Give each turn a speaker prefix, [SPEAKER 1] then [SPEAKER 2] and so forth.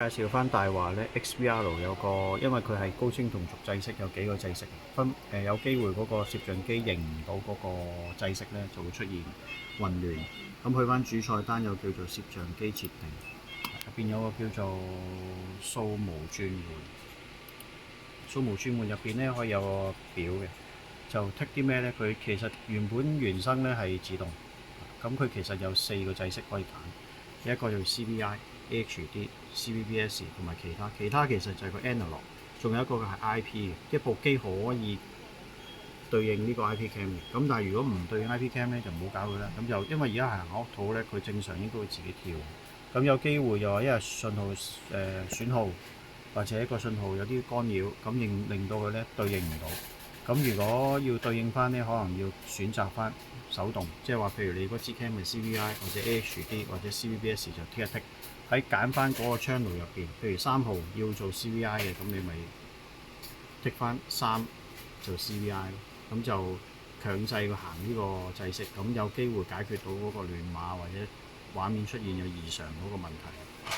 [SPEAKER 1] 介紹翻大華咧，XVR 有個，因為佢係高清同軸制式，有幾個制式有機會嗰個攝像機認唔到嗰個制式咧，就會出現混亂。咁去翻主菜單有叫做攝像機設定，入邊有個叫做數模轉換。數模轉換入邊咧可以有個表嘅，就剔啲咩咧？佢其實原生咧係自動，咁佢其實有4個制式可以揀，一個叫 CVI、HD、CVBS 同埋其他。其他其實就係個 analog，仲有一個係 IP 嘅，一部機可以對應呢個 IP cam 嘅。咁但係如果唔對應 IP cam 咧，就唔好搞佢啦。咁就因為而家係行 auto 咧，佢正常應該會自己跳。咁有機會又話因為信號損耗或者一個信號有啲干擾，咁令到佢咧對應唔到。咁如果要對應翻咧，可能要選擇翻手動，即係話譬如你嗰支 cam 係 CVI 或者 HD 或者 CVBS 就剔一剔，喺揀翻嗰個 channel 入邊，譬如3號要做 CVI 嘅，咁你咪剔翻3做 CVI 咯，咁就強制佢行呢個制式，咁有機會解決到嗰個亂碼或者畫面出現有異常嗰個問題。